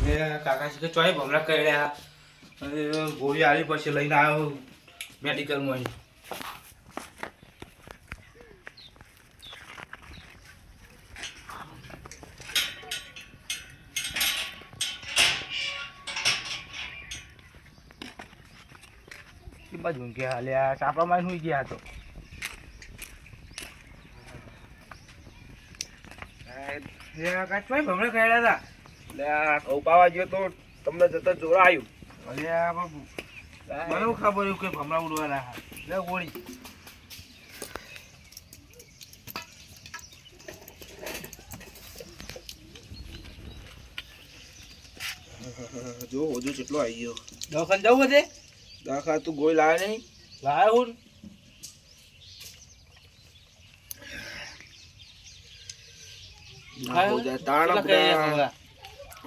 કાકાજી કે ચોય ભમરા કર્યા ગોળી આવી પછી લઈને આવ્યો મેડિકલમાં. બાજુ ગયા હાલ્યા સાપડામાં સુઈ ગયા હતો. ભમરા કર્યા હતા એટલે ઉપાવા ગયો તો તમને જતા જોરા આવ્યું. અરે બાપુ મને ખબર કે ભમરા ઉડવાના લે ગોળી. જો હજુ કેટલો આવી ગયો. દવાખાને જવું છે? દવાખાને તું ગોળી લાવે નહીં? લાવે હું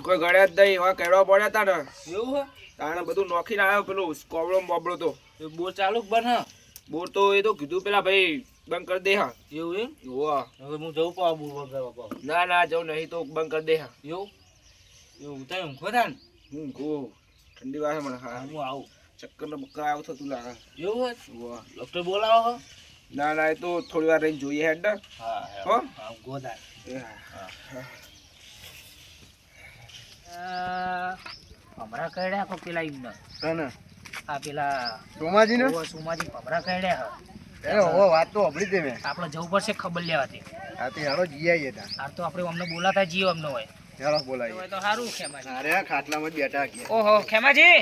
કોઈ ગળ્યા જ નહીં એવા કેળવા પડ્યા તા ને. એવું તાણે બધું નોખીને આવ્યો. પેલું કોબળો બોબળો તો બોર ચાલુ બન. બોર તો એ તો કીધું પેલા ભાઈ બંધ કરી દે. હા એવું એમ? હવે હું જવું પાવ? ના ના જવું નહીં તો બંધ કરી દે. હા એવું એવું તમે ઊંઘો થા ને? ઊંઘો ઠંડી વાગે મને. હા હું આવું. ચક્કર ને બક્કર આવું થતું લાગે. એવું હોય? ડોક્ટર બોલાવો? ના ના એ તો થોડી વાર રહીને જોઈએ. હેડ હા હા ગોદા ભમરા કર્યા કો પેલા એમને આ પેલા સોમાજી ને સોમાજી ભમરા કર્યા. વાત તો અભળી દે મેં. આપણે જવું પડશે ખબર લેવાથી. હા તે હાલો જી આવીએ તા. આ તો આપણે અમને બોલાતા જીઓ અમને હોય. ચાલો બોલાવીએ તો સારું. ખેમાજી અરે ખાટલામાં બેઠા ગયા. ઓહો ખેમાજી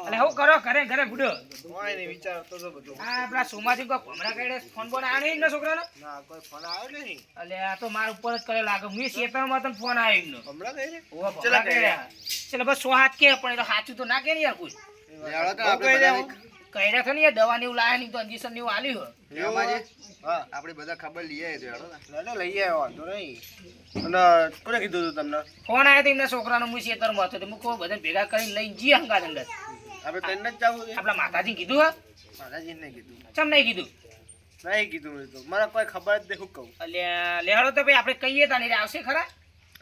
અલે હું કરો ઘરે ઘરે બુડો? કોઈ નહીં વિચારતો તો બધું. આ આપણા સોમાજી કો ભમરા કર્યા ફોન બોન આવ્યો નહીં ને છોકરાનો? ના કોઈ ફોન આવ્યો નહીં. અલે આ તો માર ઉપર જ કરે લાગે. હું શેતામાં તને ફોન આવ્યો એમનો. ભમરા કર્યા? ઓહો ભમરા કર્યા. ચલે બસ સો હાથ કે પણ એ તો સાચું તો ના કે ને યાર કોઈ. કઈરા તો નહીં દવા ને એવું લાયા નહીં તો ઇન્જેક્શન ને એવું આલ્યું હોય. હા આપણે બધા ખબર લઈ આવ્યા તો લઈ આવ્યો વાંધો નહીં. અને કોને કીધું તું તમને? ફોન આવ્યો તો એમના છોકરાનો. હું શેતરમાં હતો હું કહું બધા ભેગા કરીને લઈને જઈએ હંગાત અંદર. આપણે તને જ જવું? આપણા માતાજી કીધું? હા માતાજીને નહીં કીધું. ચમ નહીં કીધું? નહીં કીધું તો મને કોઈ ખબર જ નહીં. શું કહું? એટલે લેહાડો તો ભાઈ આપણે કહીએ તા નહીં આવશે ખરા?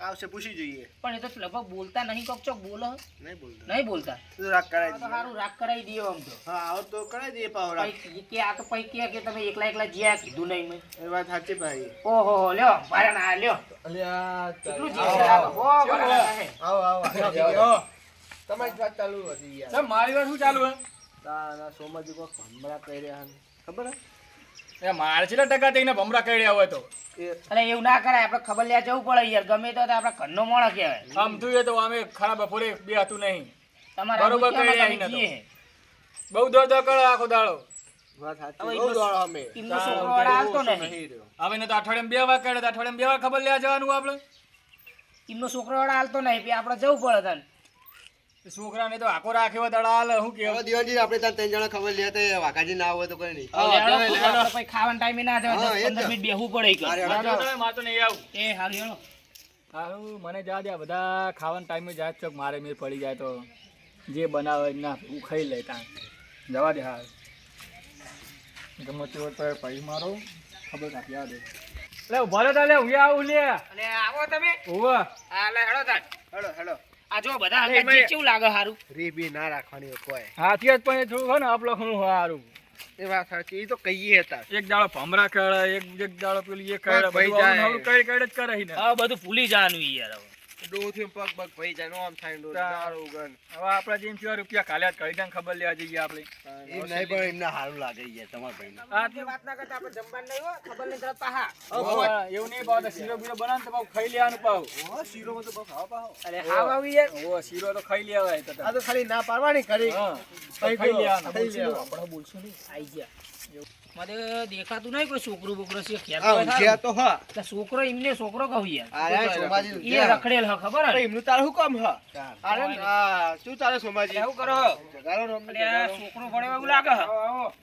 આવશે પૂછી જોઈએ. પણ એ તો લગભગ બોલતા નહીં. કોક ચોક બોલો? નહીં બોલતા. નહીં બોલતા તો રાગ કરાવી દઈએ. સારું રાગ કરાવી દઈએ આમ તો. હા આવો તો કરાવી દઈએ પાવ રાગ. કે આ તો પૈકી કે તમે એકલા એકલા જ્યાં કીધું નહીં મેં. એ વાત સાચી ભાઈ. ઓહો લ્યો ભારે ના લ્યો. અલ્યા કેટલું જીવ આવો આવો તમારી વાત ચાલુ હતી યાર. સર મારી વાત શું ચાલુ હે? ના સોમાજી કો ભમરા કર્યા ખબર હે? એ માર છે ટકા થઈને ભમરા કર્યા હોય તો અરે એવું ના કરાય. આપણે ખબર લેવા જવું પડે યાર. ગમે તો આપણા ઘરનો મોણો કહેવાય. આમ જોઈએ તો અમે ખરાબ બપોરે બે હતું નહીં. તમારે બરોબર કર્યા નહીં. બહુ દોડ દોડ કરો આખો દાડો. વાત સાચી. બહુ દોડ અમે. ટીમનો છોકરો આલતો નહીં. હવે ને તો અઠવાડિયામાં 2 વાર કરે તો અઠવાડિયામાં 2 વાર ખબર લેવા જવાનું આપણે. ટીમનો છોકરો આલતો નહીં. આપણે જવું પડે તને. છોકરાને તો આખો રાખ્યો દડાલ. હું કેવો દિવાજી આપણે ત્યાં 3 જણા ખબર લે તો વાકાજી ના હોય તો કોઈ નહીં. પછી ખાવાના ટાઈમે ના જવાય. 15 મિનિટ બેહવું પડે કે માતો નહીં આવું. એ હાલ હેળો હારું મને જા દે. બધા ખાવાના ટાઈમે જાય ચોક મારે મેર પડી જાય તો જે બનાવે ના હું ખાઈ લે. ત્યાં જવા દે. હાલ ગમે તે હોય પૈ મારો ખબર કાપી આ દે. લે ઉભા રહો તા. લે હું આવું લે. અલે આવો તમે? ઓવા હા લે હેડો તા. હેડો હેડો. આ જો બધા હંગાત કેવું લાગે હારું? રીબી ના રાખવાની કોઈ. હાથી જ પણ થોડું હોય ને આપલો ઘણું હારું. એ વાત સાચી. એ તો કહીએ હતા એક દાડો ભમરા કરે એક દાડો પેલી એ કરે ભાઈ જાય કઈ કઈ જ કરે ને. હા બધું ભૂલી જવાનું યાર. હવે ડોથી પગ પગ ભાઈ જાય નો આમ થાય દારૂ ગન. હવે આપડા જેમ કેવા રૂપિયા કાલ્યા જ કરી દે ખબર લેવા જઈએ આપણે. એમ નહીં પણ એમને સારું લાગે યાર તમારા ભાઈને. આ વાત ના કરતા આપણે જમવાનું નહીં હો. ખબર નહીં તરત પાહા એવું નહીં પાવ. શીરો બીરો બનાવ તો પાવ ખાઈ લેવાનું પાવ. હો શીરો માં તો બસ ખાવા પાવ. અરે હાવ આવી યાર. ઓ શીરો તો ખાઈ લેવાય. આ તો ખાલી ના પાડવાની કરી. હા ખાઈ લેવાનું. આપણે બોલશું નહીં આઈ ગયા. મને દેખાતું નહીં કોઈ છોકરો બોકરો છે. ખેર તો હા છોકરો એમને છોકરો કહું યાર. એ રખડેલ હ ખબર હે એમનું તાર હું કામ હ? અરે શું ચાલે સોમાજી? શું કરો? છોકરો ભણવા એવું લાગે હ.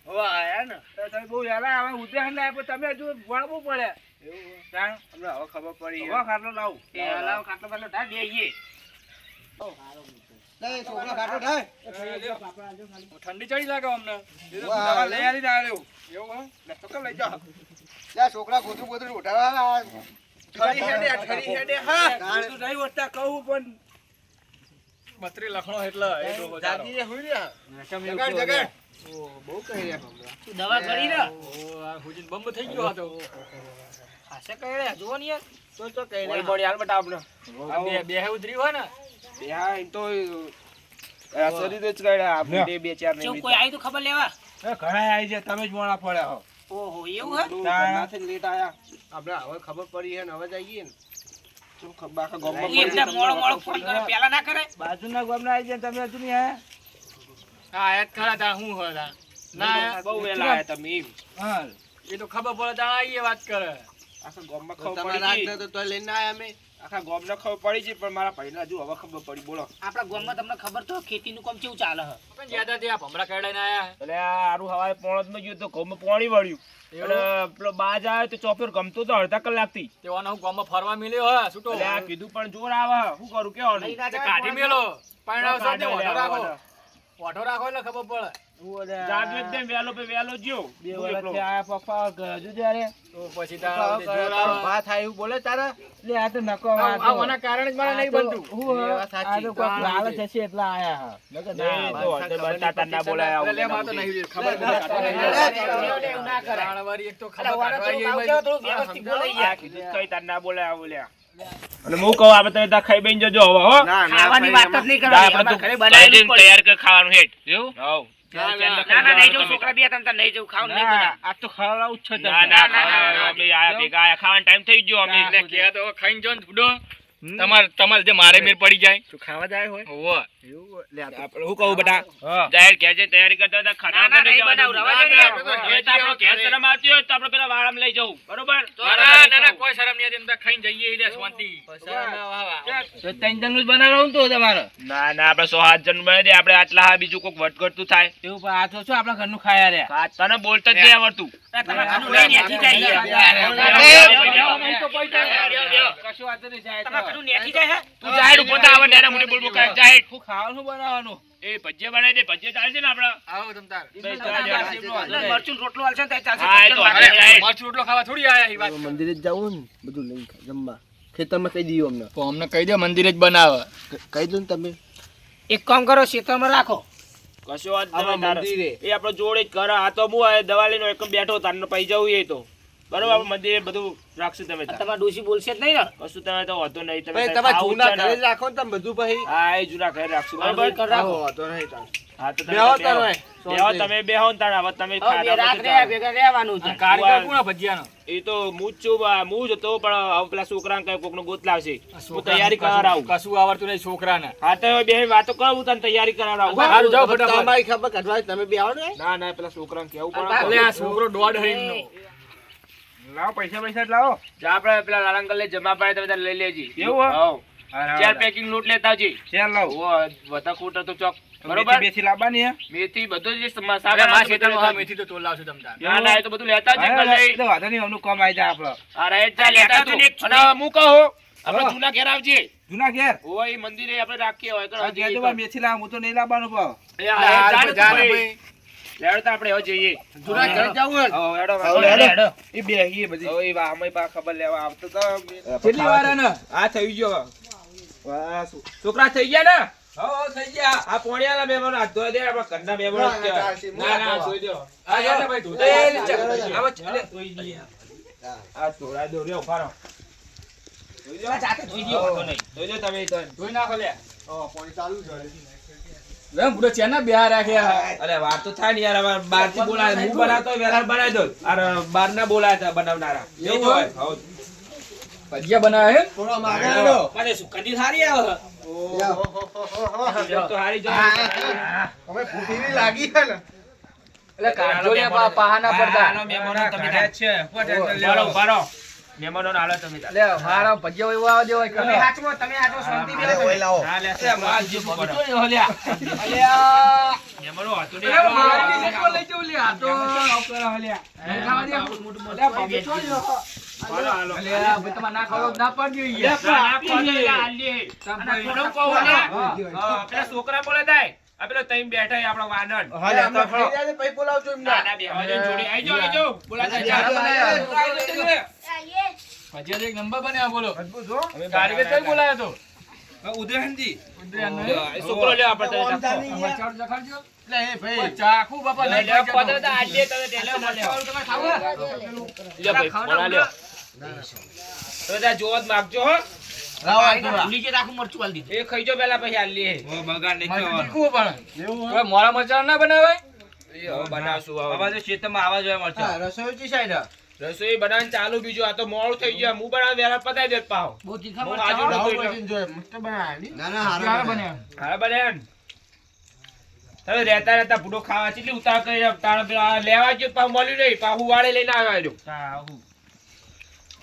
હવે આયા ને તમે બહુ યાલા હવે ઉત્તરાયણ લાય પણ તમે હજુ ભણવું પડે. એવું જાણ અમને હવે ખબર પડી. હવે ખાટલો લાવ. એ લાવ ખાટલો ખાટલો ઢા દેઈએ. છોકરા ખાટલો ઢાય. ઠંડી ચડી લાગે અમને. લઈ આવી આવ્યો એવું હે તો લઈ જાઓ. લે છોકરા ગોતરું ગોતરું ઉઠાવા ખરી હેડે હા તું નહીં ઓટતા કહું પણ પત્રી લખણો એટલે એ ડોહો જાગી રે હુઈ રે જગાડ જગાડ ઓ બહુ કહી રહ્યા ભમરા તું દવા કરી ને ઓ આ હુજીન બંબ થઈ ગયો હતો ખાસે કહી રહ્યા જુઓ ને યાર તો કહી બોડી રહ્યા બોડી હાલ બટા આપણે બે ઉતરી હોય ને હા એમ તો શરીર જ કાઢ્યા આપણે બે ચાર ને ચેવું કોઈ આવી તો ખબર લેવા ઘણા આવી છે તમે જ મોડા પડ્યા હો ઓહો એવું હે નાથી લેટ આયા આપણે હવે ખબર પડી છે ને હવે જઈએ ને શું ખબર આખા ગામમાં ઈ એકદમ મોડો મોડો ફોન કરે પેલા ના કરે બાજુના ગામના આવી જાય તમે હજુ નહીં આયા હા આયાત ખરા તા હું હતા ના બહુ વેલા આયા તમે એમ હા એ તો ખબર પડે તા આઈએ વાત કરે આખા ગામમાં ખબર પડી ગઈ તો લઈને આયા અમે આખા ગામમાં ખબર પડી છે પણ મારા ભાઈને હજુ હવે ખબર પડી બોલો આપણા ગામમાં તમને ખબર તો ખેતીનું કામ કેવું ચાલે હે પણ જ્યાદા તે આ ભમરા કડાઈને આયા એટલે આરું હવારે પોણત ગયું તો ઘઉંમાં પાણી વળ્યું એટલે પેલો બાજ આવ્યો તો ચોપેર ગમતો તો અડધા કલાકથી તેવાનો હું ગામમાં ફરવા મિલ્યો હા છૂટો એટલે આ કીધું પણ જોર આવે શું કરું કેવાનું લઈ ના તે જાય કાઢી મેલો પાણાવ સાથે કાઢી ઓઢો રાખો લે, ઓઢો રાખો એટલે ખબર પડે જાગે એકદમ વેલો પે વેલો જ્યો બે હું વર્ષથી એકલો. આયા પપ્પા હજુ જ્યારે તો પછી તારા જોર આવે વાત થાય એવું બોલે તારા એટલે આ તો નકો આ ઓના કારણે જ મને નહીં બનતું આ તો કોક લાલચ હશે એટલે આયા હા નકર ના તો અડધે બતાતા ના બોલાય આવું. લે માં તો નહીં ખબર એવું ના કરે તાણવારી એક તો અલા ખબર વાળા કાઢવા થોડું એ થોડું વ્યવસ્થિત બોલાઈ આ જાય કીધું કઈ તાર ના બોલાય આવું લ્યા. અને હું કહું આપણે તમે ત્યાં ખાઈ બેન જજો હવે હો ખાવાની વાત જ નહીં ના, કરવાની આપણે તો ઘરે બનાવેલું જ પડે. તૈયાર કરી ખાવાનું હેઠ જેવું હવ ના ના નહીં જવું છોકરા બે ત્રણ નહીં જવું ખાવાનું નહીં બનાવે. આ તો ખવડાવું જ છે તમને. ના ના ખાવાનું અમે આયા ભેગા આયા ખાવાનો ટાઈમ થઈ ગયો અમે એટલે કે તો ખાઈને જો ને ફૂડો તમારે જે મારે મેર પડી જાય તું ખાવા જાય હોય ઓવો એવું લે આ તો આપણે શું કહું બેટા જાહેર કે છે તૈયારી કરતા હતા ખાના ના, નહીં બનાવું, રવા દો ને. એ તો આપણો ઘેર શરમ આવતી હોય તો આપણે પેલા વાળામાં લઈ જવું બરોબર ના ના કોઈ શરમ નહીં હતી ખાઈને જઈએ રે શાંતિ તો ત્રણ જણનું જ બનાવવાનું તો તમારે ના ના આપણે 100 જણ બનાવી દે આપણે આટલા હા બીજું કોઈક વટકડતું થાય એવું પણ આ તો શું આપણા ઘરનું ખાયા રે તને બોલતા જ નહીં આવડતું તમારે ઘરનું લઈને નેથી જાય કશું વાત નહીં જાય તમારે ઘરનું નેથી જાય હે? તું જાહેર ઉપર તો આવે ને મોટી બોલ બોલ જાહેર શું ખાવાનું બનાવવાનું એ ભજીયા બનાવી દે ભજીયા ચાલશે ને આપણે આવો તમ તાર એટલે મરચું ને રોટલો હાલશે ને ત્યાં ચાલશે. હા, એ તો ભજીયા હાલે. મરચું રોટલો ખાવા થોડી આયા એ વાત મંદિરે જ જવું ને બધું લઈને જમવા ખેતરમાં કહી દઈએ અમને તો અમને કહી દે મંદિરે જ બનાવે કહી દો ને તમે એક કામ કરો ખેતરમાં રાખો કશો વાત આપણા નહીં તારે. મંદિરે. એ આપણો જોડે જ ઘર આ તો હું આ દવા લઈને એકમ બેઠો તારનો પૈ જવું એ તો બરોબર આપણે મંદિરે બધું રાખશું તમે તાર. તમારા ડોશી બોલશે જ નહીં ને કશું તમે તો વાંધો નહીં તમે ભાઈ તાર તમે ખાવું જૂના છે ને. ઘરે જ રાખો ને તમે બધું પછી હા એ જૂના ઘરે રાખશું બરોબર રાખો. વાંધો નહીં તાર. હા તો તમે બેહો બેહો. તાર ભાઈ. બેહો તમે બેહો ને તાર હવે તમે હવે બે ખાધા રાત પછી રહ્યા જાઓ. ભેગા રહેવાનું છે. કારીગર કોણ ભજીયાનો એ તો હું જ છું હું જ હતો પણ હવે પેલા છોકરાને કઈ કોકનો ગોત લાવશે હું તૈયારી કરાવડાવું કશું આવડતું નહીં છોકરાને હા તો બે વાતો કરું હું તને તૈયારી કરાવડાવું સારું જાઓ ફટાફટ તમારી ખબર કાઢવા તમે બે આવો ને ના ના પેલા છોકરાને કેવું અરે પડે આ છોકરો દોઢ હરીનો લાવો પૈસા લાવો જા આપણે પેલા લાલ અંકલ જમા પાડે તમે તારે લઈ લેજી એવું હો ચાર પેકિંગ લોટ લેતા આવજે ચાર લાવો વતા ખોટ તો ચોક બરોબર મેથી લાવવાની હે મેથી બધું જ મસાલા માં ખેતરમાં હા મેથી તો તોલ લાવશું તમ તાર ના ના એ તો બધું લેતા આવજે કલ લઈ તો વાંધો નહીં અમનું કામ આવી જાય આપણો અરે જા લેતા આવજો ને અને હું કહું આપણે જૂના ઘેર આવજે જૂના ઘેર ઓય એ મંદિરે આપણે રાખીએ હોય આ ઘેર તો ભાઈ મેથી લાવ હું તો નહીં લાવવાનું ભાવ લેવડતા આપણે હવે જઈએ જૂના ઘરે જવું એ બે એ બધી હવે એ વામય પા ખબર લેવા આવતો તો કેટલી વાર આને આ થઈ ગયો છોકરા થઈ ગયા ને થઈ ગયા આ પોણિયાના મહેમાનો હાથ ધોઈ દે આપણા ઘરના મહેમાનો જ કહેવાય. ના ના ધોઈ દો આ યાર ને ભાઈ ધોતા આ ધોરા દો રે ઉભા રહો જાતે ધોઈ દ્યો, વાંધો નહીં. ધોઈ દો તમે તો ધોઈ નાખો લે લે બુડો ચેના બેહા રાખ્યા અરે વાર તો થાય ને યાર હવે બહાર થી બોલાય હું બનાવતો હોય વેલા બનાવી દો અરે બહાર ના બોલાય હતા બનાવનારા એવું હોય હઉ. ભજીયા બનાવે હે થોડો માગવાનો મને સુખદી સારી આવે તો હારી જો અમે ફૂટીની લાગી છે ને એટલે કાઢજો લે પાહાના પડતા હાલો મહેમાનો તમે બારો બારો મહેમાનો હાલો તમે તાર. લે મારા ભજીયા એવો આવા દેવાય તમે હાચવો શાંતિ બેહો તમે. હા લે છે માર જે કરો. અલ્યા મહેમાનો હતો ને અરે મારી બી જેટલો લઈ જવું લે આ તો ખાવા દે હાલો હાલો અલ્યા ભાઈ તમારે ના ખાવા ના પાડજો ઈ ના, ના, કોને લે, હાલીએ. અને થોડું કહું લે. પેલા છોકરા બોલે થાય આ પેલો તઈ બેઠા છે આપણા વાનર પછી બોલાવજો એમને ના ના બે હવે જોડે આઈ જાઓ બોલાતા ભજીયા જા. બનાવ્યા. ભજીયા તો એક નંબર બન્યા બોલો કારીગર કઈ બોલાયો તો ઉદયનજી એ છોકરો લ્યો આપણે તને મરચાં જખાડજો. ચાખું બાપા નહીં લ્યો ખાઈ પદે જતો. તો આજે તને ટેલે ના લ્યો તમે ખાવ ને? લ્યો ભાઈ મોળા લ્યો તો ત્યાં જોવા જ માગજો હો નીચે રાખું મરચું આલી દીધું એ ખાઈ જો પેલા પછી હાલ લે ઓ બગાડ નહીં મરચાં થવાનું. તીખું પણ. હવે મોળા મરચાં ના બનાવાય? હવે બનાવશું હવે. બાબા જો ખેતરમાં આવા જોઈએ મરચાં. રસોઈ બનાવવાનું ચાલુ બીજું આ તો મોડું થઈ ગયું હું બનાવ વેલા પતાઈ દેત પાવ બહુ તીખા હું મરચાં આજુ હો. નતો ક્યારે બન્યા? હા બને તમે રહેતા રહેતા ભૂડો ખાવા કેટલી ઉતાર કરી તારા પેલા લેવા ગયો પાવ મળ્યું નહીં પાહુ વાળે લઈને આવ્યો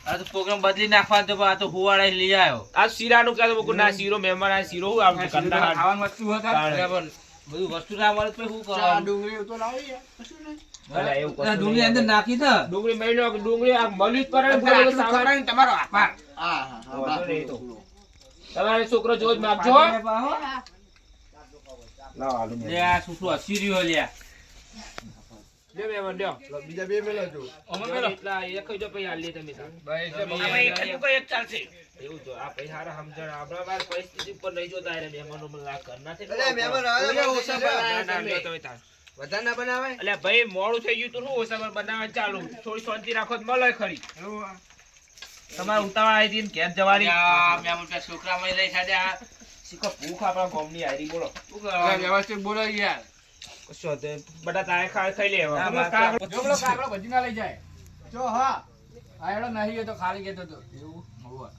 આ તો પ્રોગ્રામ બદલી નાખવાનો તો આ તો હુવાડા લઈ આવ્યો. આ શીરાનું કાં તો ના શીરો મહેમાન આ શીરો હું આમ કંટાળા. ખાવાની વસ્તુ હતા. તાણે. બધું વસ્તુ ના મળે તો શું ચા, કરવાનું? ડુંગળી તો લાવી યાર. કશું નહીં. અલા, એવું કશું આ ડુંગળી નહીં. અંદર નાખી દે. ડુંગળી મહિનો ડુંગળી આ મળ્યું જ પડે ને આટલું બધું સામાન. ખવડાવીને તમારો આભાર. વાંધો નહીં તો. તમારે છોકરો જોજ માગજો હો. લાવો આલુ મેં. લે આ શું હસી રહ્યો લ્યા. લે મહેમાન લ્યો. બીજા બે મેલો જો. અમે એટલા એક ખાઈ જાઓ, પછી હાલ લે તમે તાર. આમાં એક હતું કે એક ચાલશે. એવું તો આ પૈસા હારા સમજણ આપણા બાર પરિસ્થિતિ ઉપર નહીં જોતા એટલે મહેમાનો મને લાગ કરના છે. અલે મહેમાન આવે તો ઓછા બનાવે ના, ના, તમે. લ્યો તમે તાર. વધારે ના બનાવે? અલ્યા ભાઈ મોડું થઈ ગયું તો શું ઓછા બનાવવાનું ચાલુ થોડી શાંતિ રાખો તો મળે ખરી. તમારે ઉતાવળ આવી હતી ને ઘેર જવાની. આ મેં પેલા છોકરામાં લઈ સાડ્યા. શીખો ભૂખ આપણા ગામની હારી બોલો. શું કરવાનું? વ્યવસ્થિત બોલો યાર. કશો તે બધા તારે ખાઈ લે હવે. ના, પેલો બસ કાકડો- જો પેલો કાકડો ભજી ના લઈ જાય. જો હા. આ એડો નહીં એ તો ખાલી કહેતો હતો. એવું? હોવે.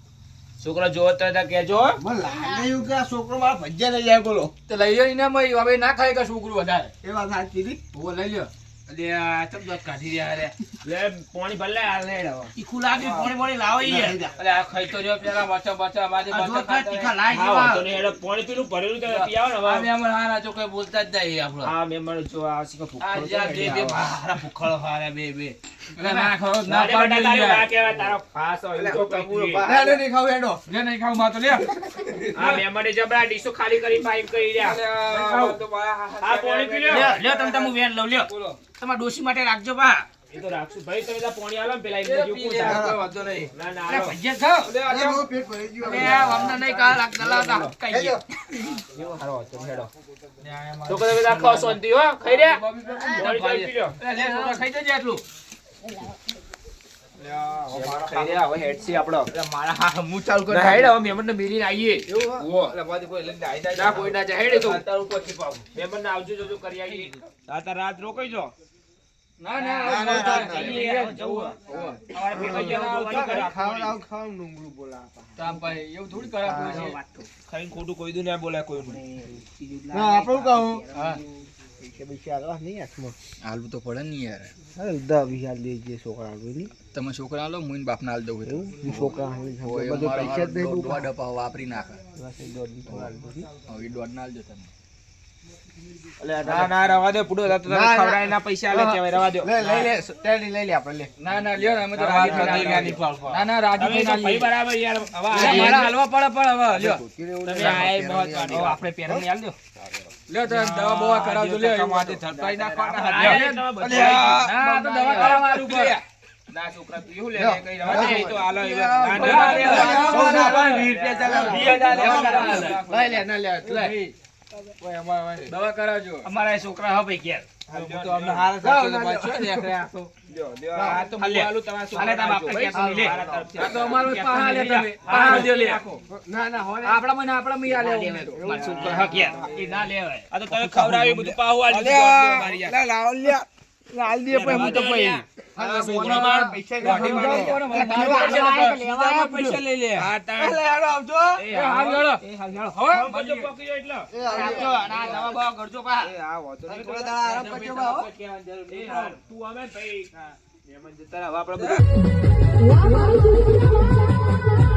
છોકરો જોવો તો ત્યાં કહેજો હો. મને લાગે એવું કે આ છોકરો મારા ભજીયા લઈ જાય બોલો. તો લઈ લ્યો ને મય હવે ના ખાય કે છોકરું વધારે. એ વાત સાચી હતી. હોવે લઈ લ્યો. અલ્યા ચમ દોત કાઢી રહ્યા રે. લે પાણી ભલે હાલ લે હવે. તીખું લાગ્યું પોણી પોણી લાવો યાર. અલ્યા આ ખાઈ તો રહ્યો પેલા મરચાં બરચાં બાજુ આ જો મરચાં તીખા ખાતા લાઈ હા જેવા. વાંધો નહીં, હેડો પાણી પીલું ભરેલું તમે પીઆવો ને આ હવે. મહેમાન હારા છો કઈ બોલતા જ નહીં આપણો. હા મહેમાન જો આ શીખો ભૂખ આ ખોટો જ્યાં નહીં બે આવે. હારા ભૂખડો હારા બે બે. એટલે ના ખાઓ ના ના રે પાડી બેટા, તારું યાર. ના કહેવાય, તારો ફાસ હોય, એવું તો કંઈક નહીં. ના નહીં ખાવ એડો. લે નહીં ખાવ માં તો લે. આ મહેમાને જબરા ડીશો ખાલી કરી પાઇપ કરી રહ્યા. આ પાણી પી લ્યો. લ્યો લ્યો તમે હું વેન લઉં લ્યો. તમારા ડોશી માટે રાખજો બા. એ તો રાખશું ભાઈ, તમે ત્યાં પાણી આલો ને પેલા એમને જેવું કોણ થાય? ના ના અરે આલો. ભજીયા ખાઓ. અરે બહુ પેટ ભરી ગયું. અરે અમને નહીં કાલ લાગતા લાવતા. કઈ ગયા. એવો હારો હતો, હેડો. તો કદાચ બધા ખાઓ શાંતિ હો, ખાઈ રહ્યા? પાણી પાણી પી લ્યો. લે છોકરા ખાઈ જજે આટલું. ખાઈ રહ્યા, હવે હેડસી આપણો. મારા હા હું ચાલુ ના, હેડ હવે મહેમાનને મેલીને આવીએ. ના, કોઈ ના જાય, હેડ એ તો. મહેમાનને આવજો જજો કરી આવીએ. આ તાર રાત રોકાઈ જો. ના ના ના, ના, જઈએ, જવું. અમારે ભેગા જવાનું જોવાનું કરે. તામ ભાઈ એવું થોડી કરા કોઈ છે. ખાઈને ખોટું કોઈ દું ના બોલાય કોઈનું. આપણું કહું હા હાલવું તો પડે ને યાર તમે છોકરા આલો મુઈન બાપને હાલ દઉં એવું ડપા વાપરી નાખે હવે દોઢ ના હાલજો તમે ના ના રવા દે પૂડો તો તમે ખવડાય ના પૈસા આલે કહેવાય, રવા દો. ના ના લ્યો ને અમે તો રાજી થઈને આલીએ. ના ના રાજી તમે થઈને તો ભાઈ આલીએ. બરાબર યાર. હવે અરે આ મારા હાલવા પડે પણ હવે લ્યો તમે આએ બહુ જ વાડી. હવે આપણે પેરણ આલ દો. લ્યો તો દવા બવા કરાવજો લ્યો એવું હોય તો. ધરપાઈ નાખવાના હા, હતા. લ્યો. તમે બધા ના તો દવા કરાવવાનું પડે. ના છોકરા તું એવું લે લે કઈ રવા દે, એ તો હાલો હવે. ના, ના, ના, ના, ના, લે. દવા કરાવજો. અમારા છોકરા હવે ભાઈ ઘેર. લ્યો, લ્યો, આ તો હું આલું તમારા હાલે તમે છોકરાને આપણે આપજો. ઘેર લે. મારા તરફથી આ તો અમારો પહાડ લે તમે. પહાડ દો લે. આપણા મને આલે અમને તો. મારા છોકરા હવે ઘેર. એ ના લેવાય. આ તો તમે ખવડાવી બધું પાહુ આલી દીધું મારી યાર. પૈસા લઈ લે. હા, તાણ. એ હાલ હેડો. હવે બધું પકી જાય એટલે. રાખજો. ના દવા બવા કરજો પા. એ આ વાંધો નહીં. થોડા દાડા આરામ કરજો બા, હો. એ હાલ, તું આવે ને ભાઈ. મહેમાન જતા રહે. હવે આપણે બધું Wow.